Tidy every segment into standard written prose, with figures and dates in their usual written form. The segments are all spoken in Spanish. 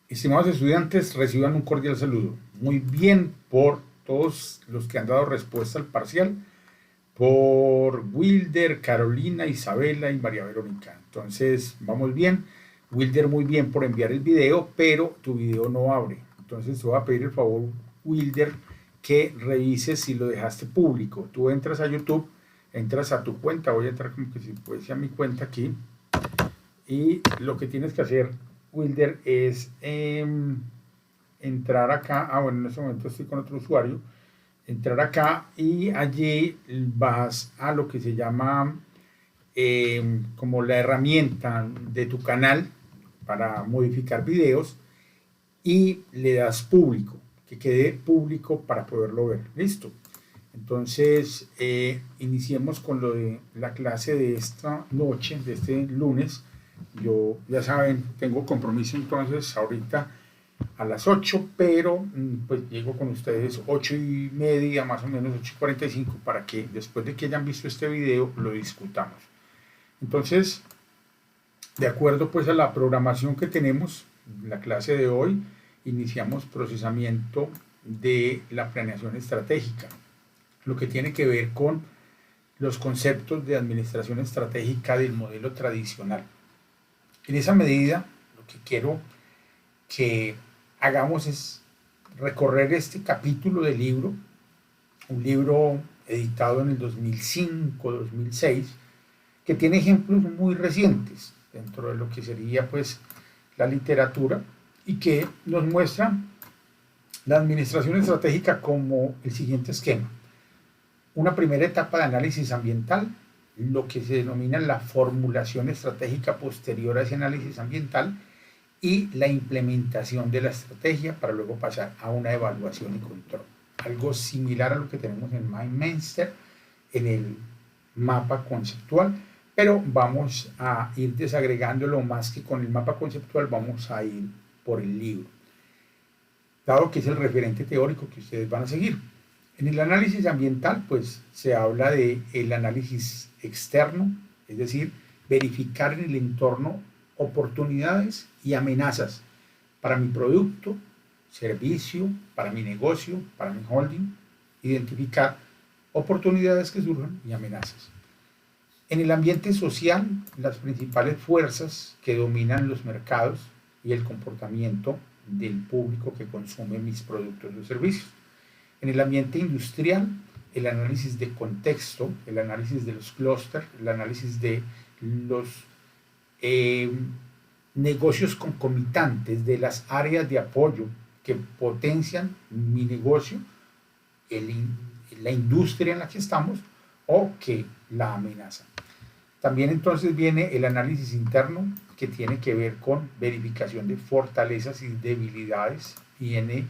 Estimados estudiantes, reciban un cordial saludo. Muy bien por todos los que han dado respuesta al parcial, por Wilder, Carolina, Isabela y María Verónica. Entonces, vamos bien. Wilder, muy bien por enviar el video, pero tu video no abre. Entonces, te voy a pedir el favor, Wilder, que revises si lo dejaste público. Tú entras a YouTube, entras a tu cuenta, voy a entrar como que si fuese a mi cuenta aquí, y lo que tienes que hacer, Wilder, es entrar acá. Bueno, en este momento estoy con otro usuario. Entrar acá y allí vas a lo que se llama como la herramienta de tu canal para modificar videos y le das público, que quede público para poderlo ver. Listo. Entonces, iniciemos con lo de la clase de esta noche, de este lunes. Yo, ya saben, tengo compromiso entonces ahorita a las 8, pero pues llego con ustedes 8:30, más o menos 8:45, para que después de que hayan visto este video lo discutamos. Entonces, de acuerdo pues a la programación que tenemos, la clase de hoy, iniciamos procesamiento de la planeación estratégica, lo que tiene que ver con los conceptos de administración estratégica del modelo tradicional. En esa medida, lo que quiero que hagamos es recorrer este capítulo del libro, un libro editado en el 2005-2006, que tiene ejemplos muy recientes dentro de lo que sería pues la literatura y que nos muestra la administración estratégica como el siguiente esquema. Una primera etapa de análisis ambiental, lo que se denomina la formulación estratégica posterior a ese análisis ambiental, y la implementación de la estrategia para luego pasar a una evaluación y control. Algo similar a lo que tenemos en MindMeister, en el mapa conceptual, pero vamos a ir desagregándolo más que con el mapa conceptual, vamos a ir por el libro, dado que es el referente teórico que ustedes van a seguir. En el análisis ambiental, pues se habla de el análisis externo, es decir, verificar en el entorno oportunidades y amenazas para mi producto, servicio, para mi negocio, para mi holding, identificar oportunidades que surjan y amenazas. En el ambiente social, las principales fuerzas que dominan los mercados y el comportamiento del público que consume mis productos o servicios. En el ambiente industrial, el análisis de contexto, el análisis de los clústeres, el análisis de los negocios concomitantes, de las áreas de apoyo que potencian mi negocio, la industria en la que estamos o que la amenazan. También entonces viene el análisis interno, que tiene que ver con verificación de fortalezas y debilidades, viene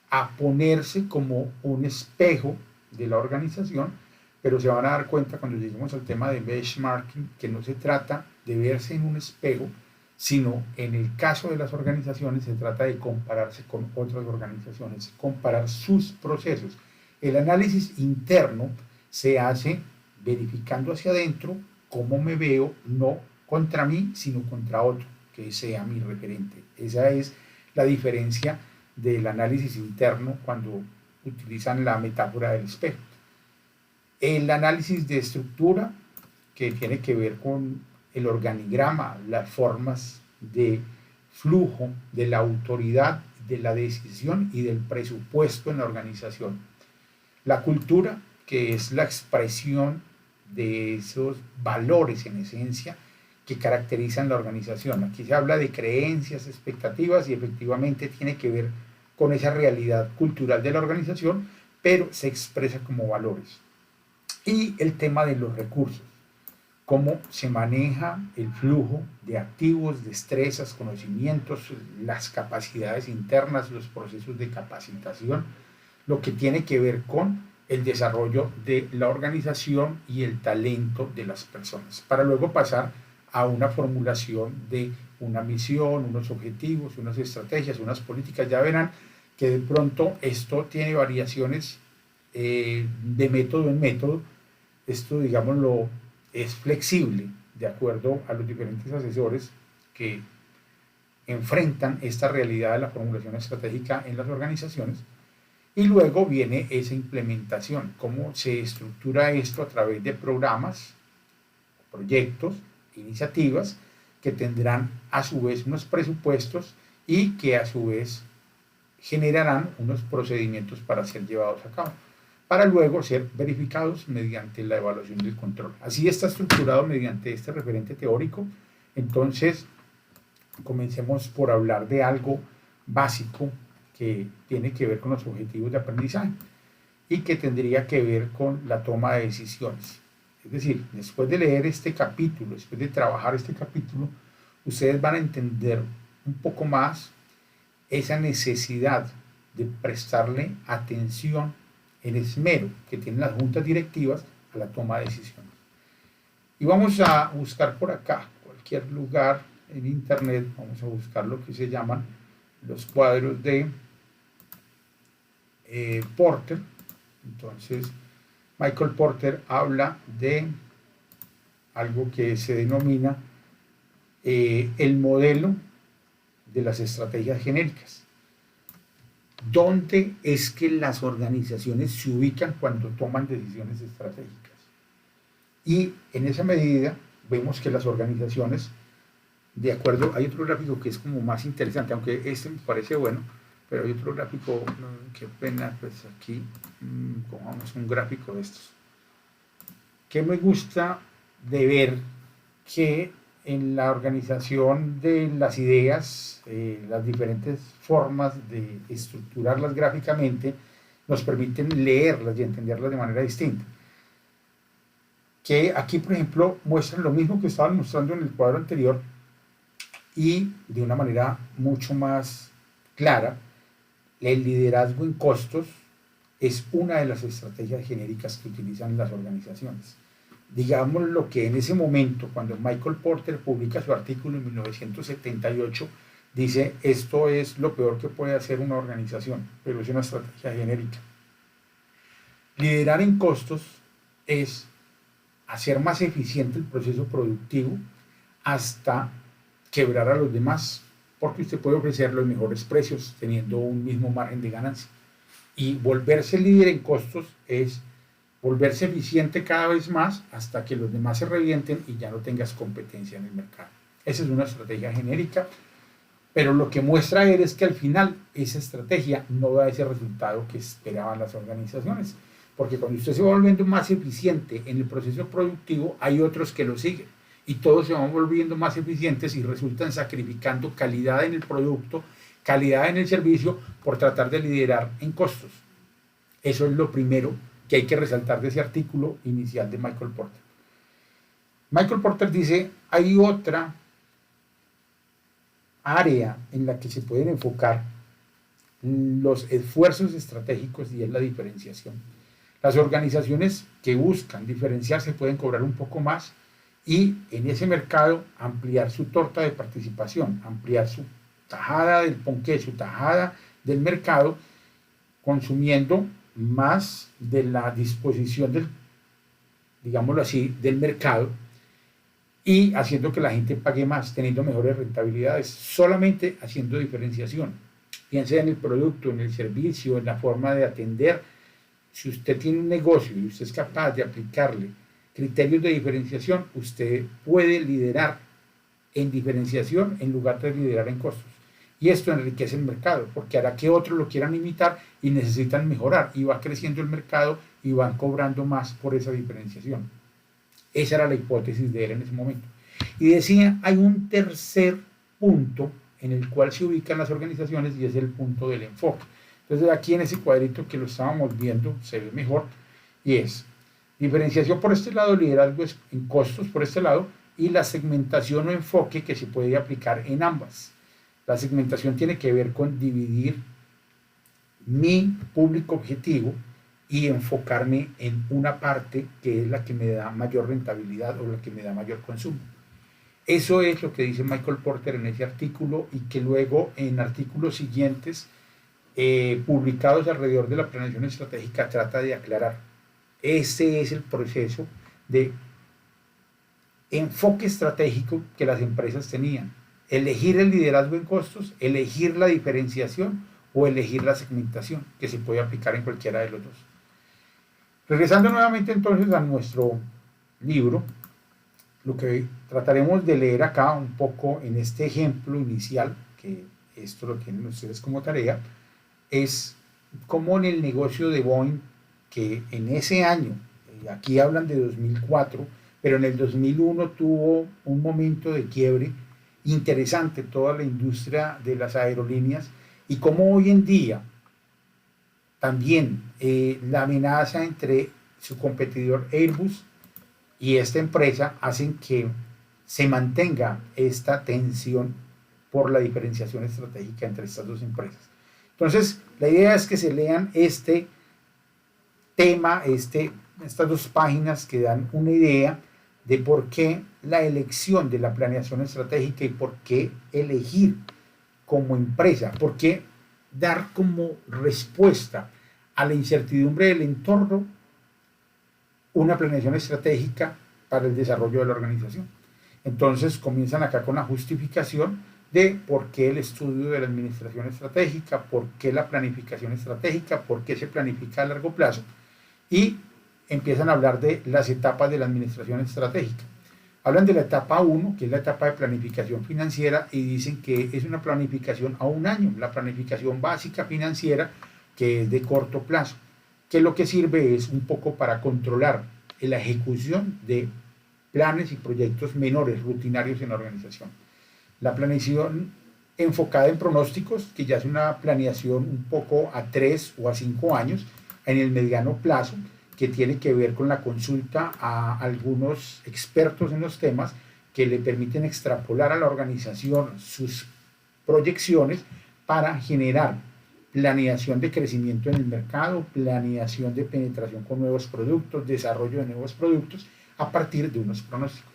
a ponerse como un espejo de la organización, pero se van a dar cuenta cuando lleguemos al tema de benchmarking que no se trata de verse en un espejo, sino en el caso de las organizaciones se trata de compararse con otras organizaciones, comparar sus procesos. El análisis interno se hace verificando hacia adentro cómo me veo, no contra mí, sino contra otro, que sea mi referente. Esa es la diferencia del análisis interno cuando utilizan la metáfora del espejo. El análisis de estructura, que tiene que ver con el organigrama, las formas de flujo de la autoridad, de la decisión y del presupuesto en la organización. La cultura, que es la expresión de esos valores en esencia que caracterizan la organización. Aquí se habla de creencias, expectativas y efectivamente tiene que ver con esa realidad cultural de la organización, pero se expresa como valores. Y el tema de los recursos, cómo se maneja el flujo de activos, destrezas, conocimientos, las capacidades internas, los procesos de capacitación, lo que tiene que ver con el desarrollo de la organización y el talento de las personas, para luego pasar a una formulación de una misión, unos objetivos, unas estrategias, unas políticas. Ya verán que de pronto esto tiene variaciones de método en método. Esto, digámoslo, es flexible de acuerdo a los diferentes asesores que enfrentan esta realidad de la formulación estratégica en las organizaciones. Y luego viene esa implementación, cómo se estructura esto a través de programas, proyectos, iniciativas que tendrán a su vez unos presupuestos y que a su vez generarán unos procedimientos para ser llevados a cabo, para luego ser verificados mediante la evaluación del control. Así está estructurado mediante este referente teórico. Entonces, comencemos por hablar de algo básico que tiene que ver con los objetivos de aprendizaje y que tendría que ver con la toma de decisiones. Es decir, después de leer este capítulo, después de trabajar este capítulo, ustedes van a entender un poco más esa necesidad de prestarle atención, el esmero que tienen las juntas directivas a la toma de decisiones. Y vamos a buscar por acá, cualquier lugar en internet, vamos a buscar lo que se llaman los cuadros de Porter. Entonces, Michael Porter habla de algo que se denomina el modelo de las estrategias genéricas. ¿Dónde es que las organizaciones se ubican cuando toman decisiones estratégicas? Y en esa medida vemos que las organizaciones, de acuerdo, hay otro gráfico que es como más interesante, aunque este me parece bueno, pero hay otro gráfico, qué pena, pues aquí, cojamos un gráfico de estos. ¿Qué me gusta de ver? Que en la organización de las ideas, las diferentes formas de estructurarlas gráficamente nos permiten leerlas y entenderlas de manera distinta. Que aquí, por ejemplo, muestran lo mismo que estaban mostrando en el cuadro anterior y de una manera mucho más clara. El liderazgo en costos es una de las estrategias genéricas que utilizan las organizaciones. Digamos lo que en ese momento, cuando Michael Porter publica su artículo en 1978, dice, esto es lo peor que puede hacer una organización, pero es una estrategia genérica. Liderar en costos es hacer más eficiente el proceso productivo hasta quebrar a los demás, porque usted puede ofrecer los mejores precios teniendo un mismo margen de ganancia. Y volverse líder en costos es volverse eficiente cada vez más hasta que los demás se revienten y ya no tengas competencia en el mercado. Esa es una estrategia genérica, pero lo que muestra él es que al final esa estrategia no da ese resultado que esperaban las organizaciones, porque cuando usted se va volviendo más eficiente en el proceso productivo, hay otros que lo siguen y todos se van volviendo más eficientes y resultan sacrificando calidad en el producto, calidad en el servicio por tratar de liderar en costos. Eso es lo primero que hay que resaltar de ese artículo inicial de Michael Porter. Michael Porter dice, hay otra área en la que se pueden enfocar los esfuerzos estratégicos y es la diferenciación. Las organizaciones que buscan diferenciarse pueden cobrar un poco más y en ese mercado ampliar su torta de participación, ampliar su tajada del ponqué, su tajada del mercado, consumiendo más de la disposición del, digámoslo así, del mercado y haciendo que la gente pague más, teniendo mejores rentabilidades, solamente haciendo diferenciación. Piense en el producto, en el servicio, en la forma de atender. Si usted tiene un negocio y usted es capaz de aplicarle criterios de diferenciación, usted puede liderar en diferenciación en lugar de liderar en costos. Y esto enriquece el mercado, porque hará que otros lo quieran imitar y necesitan mejorar. Y va creciendo el mercado y van cobrando más por esa diferenciación. Esa era la hipótesis de él en ese momento. Y decía, hay un tercer punto en el cual se ubican las organizaciones y es el punto del enfoque. Entonces aquí en ese cuadrito que lo estábamos viendo se ve mejor y es diferenciación por este lado, liderazgo en costos por este lado y la segmentación o enfoque que se puede aplicar en ambas. La segmentación tiene que ver con dividir mi público objetivo y enfocarme en una parte que es la que me da mayor rentabilidad o la que me da mayor consumo. Eso es lo que dice Michael Porter en ese artículo y que luego en artículos siguientes publicados alrededor de la planeación estratégica trata de aclarar. Ese es el proceso de enfoque estratégico que las empresas tenían. elegir el liderazgo en costos, elegir la diferenciación o elegir la segmentación, que se puede aplicar en cualquiera de los dos. Regresando nuevamente entonces a nuestro libro, lo que trataremos de leer acá un poco en este ejemplo inicial, que esto lo tienen ustedes como tarea, es cómo en el negocio de Boeing, que en ese año, aquí hablan de 2004, pero en el 2001 tuvo un momento de quiebre interesante toda la industria de las aerolíneas, y cómo hoy en día también la amenaza entre su competidor Airbus y esta empresa hacen que se mantenga esta tensión por la diferenciación estratégica entre estas dos empresas. Entonces, la idea es que se lean este tema, estas dos páginas que dan una idea de por qué la elección de la planeación estratégica y por qué elegir como empresa, por qué dar como respuesta a la incertidumbre del entorno una planeación estratégica para el desarrollo de la organización. Entonces comienzan acá con la justificación de por qué el estudio de la administración estratégica, por qué la planificación estratégica, por qué se planifica a largo plazo, y empiezan a hablar de las etapas de la administración estratégica. Hablan de la etapa 1, que es la etapa de planificación financiera, y dicen que es una planificación a un año, la planificación básica financiera, que es de corto plazo, que lo que sirve es un poco para controlar la ejecución de planes y proyectos menores, rutinarios en la organización. La planeación enfocada en pronósticos, que ya es una planeación un poco a 3 o a 5 años, en el mediano plazo, que tiene que ver con la consulta a algunos expertos en los temas que le permiten extrapolar a la organización sus proyecciones para generar planeación de crecimiento en el mercado, planeación de penetración con nuevos productos, desarrollo de nuevos productos a partir de unos pronósticos.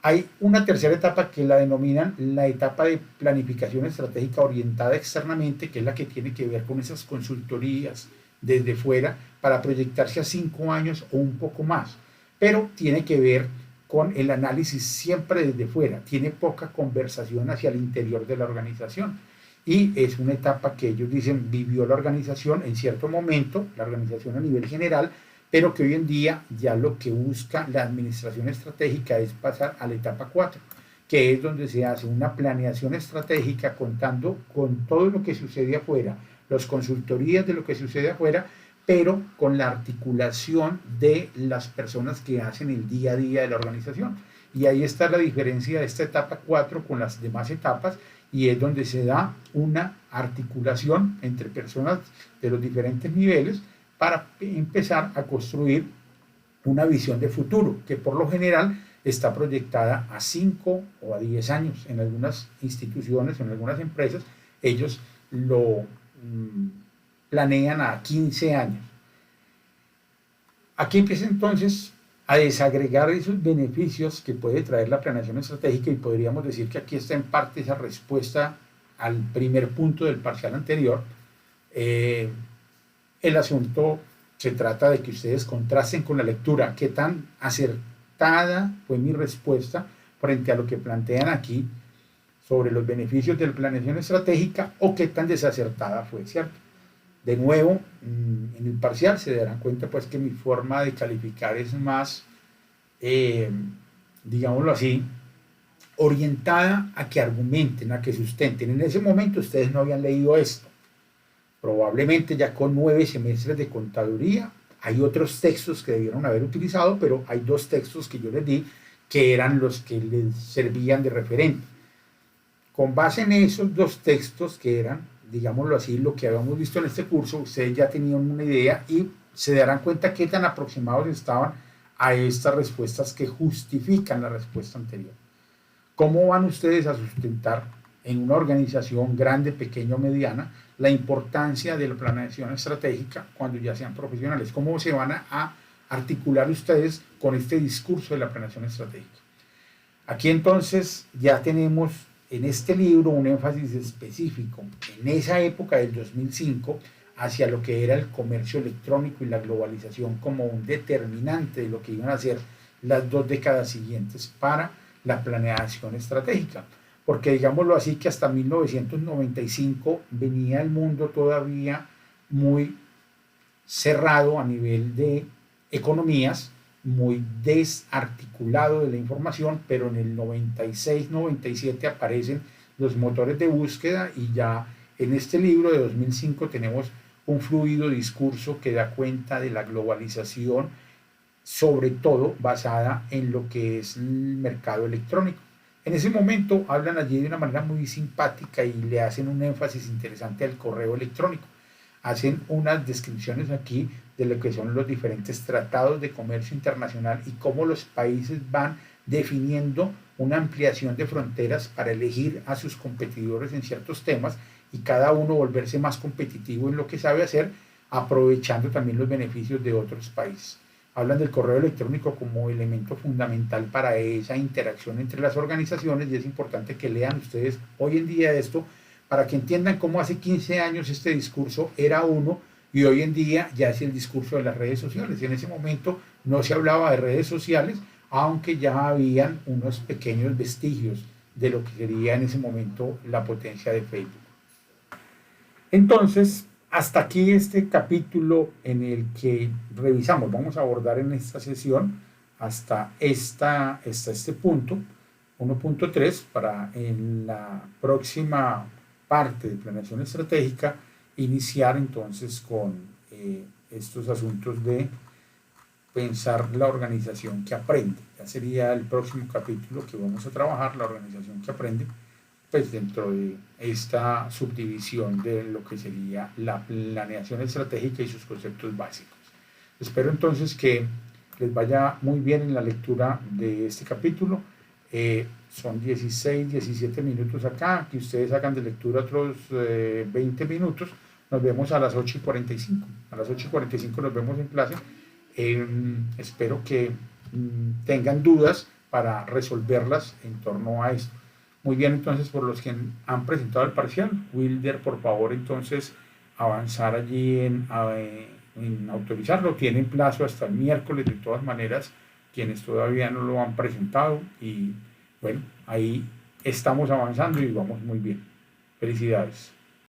Hay una tercera etapa que la denominan la etapa de planificación estratégica orientada externamente, que es la que tiene que ver con esas consultorías desde fuera para proyectarse a 5 años o un poco más, pero tiene que ver con el análisis siempre desde fuera, tiene poca conversación hacia el interior de la organización, y es una etapa que ellos dicen vivió la organización en cierto momento, la organización a nivel general, pero que hoy en día ya lo que busca la administración estratégica es pasar a la etapa 4, que es donde se hace una planeación estratégica contando con todo lo que sucede afuera, las consultorías de lo que sucede afuera, pero con la articulación de las personas que hacen el día a día de la organización. Y ahí está la diferencia de esta etapa 4 con las demás etapas, y es donde se da una articulación entre personas de los diferentes niveles para empezar a construir una visión de futuro, que por lo general está proyectada a 5 o a 10 años. En algunas instituciones, en algunas empresas, ellos lo planean a 15 años. Aquí empieza entonces a desagregar esos beneficios que puede traer la planeación estratégica, y podríamos decir que aquí está en parte esa respuesta al primer punto del parcial anterior. El asunto se trata de que ustedes contrasten con la lectura, qué tan acertada fue mi respuesta frente a lo que plantean aquí sobre los beneficios de la planeación estratégica, o qué tan desacertada fue, ¿cierto? De nuevo, en el parcial se darán cuenta pues que mi forma de calificar es más, digámoslo así, orientada a que argumenten, a que sustenten. En ese momento ustedes no habían leído esto. Probablemente ya con 9 semestres de contaduría, hay otros textos que debieron haber utilizado, pero hay 2 textos que yo les di que eran los que les servían de referente. Con base en esos 2 textos que eran, digámoslo así, lo que habíamos visto en este curso, ustedes ya tenían una idea y se darán cuenta qué tan aproximados estaban a estas respuestas que justifican la respuesta anterior. ¿Cómo van ustedes a sustentar en una organización grande, pequeña o mediana la importancia de la planeación estratégica cuando ya sean profesionales? ¿Cómo se van a articular ustedes con este discurso de la planeación estratégica? Aquí entonces ya tenemos en este libro un énfasis específico en esa época del 2005 hacia lo que era el comercio electrónico y la globalización como un determinante de lo que iban a ser las 2 décadas siguientes para la planeación estratégica. porque digámoslo así que hasta 1995 venía el mundo todavía muy cerrado a nivel de economías, muy desarticulado de la información, pero en el 96-97 aparecen los motores de búsqueda y ya en este libro de 2005 tenemos un fluido discurso que da cuenta de la globalización, sobre todo basada en lo que es el mercado electrónico. En ese momento hablan allí de una manera muy simpática y le hacen un énfasis interesante al correo electrónico. Hacen unas descripciones aquí de lo que son los diferentes tratados de comercio internacional y cómo los países van definiendo una ampliación de fronteras para elegir a sus competidores en ciertos temas y cada uno volverse más competitivo en lo que sabe hacer, aprovechando también los beneficios de otros países. Hablan del correo electrónico como elemento fundamental para esa interacción entre las organizaciones y es importante que lean ustedes hoy en día esto para que entiendan cómo hace 15 años este discurso era uno y hoy en día ya es el discurso de las redes sociales. En ese momento no se hablaba de redes sociales, aunque ya habían unos pequeños vestigios de lo que sería en ese momento la potencia de Facebook. Entonces, hasta aquí este capítulo en el que revisamos, vamos a abordar en esta sesión hasta este punto, 1.3, para en la próxima parte de planeación estratégica iniciar entonces con estos asuntos de pensar la organización que aprende. Ya sería el próximo capítulo que vamos a trabajar, la organización que aprende, pues dentro de esta subdivisión de lo que sería la planeación estratégica y sus conceptos básicos. Espero entonces que les vaya muy bien en la lectura de este capítulo. Son 16, 17 minutos acá, que ustedes hagan de lectura otros 20 minutos. Nos vemos a las 8:45. A las 8:45 nos vemos en clase. Espero que tengan dudas para resolverlas en torno a esto. Muy bien, entonces, por los que han presentado el parcial, Wilder, por favor, entonces, avanzar allí en autorizarlo. Tienen plazo hasta el miércoles, de todas maneras, quienes todavía no lo han presentado. Y bueno, ahí estamos avanzando y vamos muy bien. Felicidades.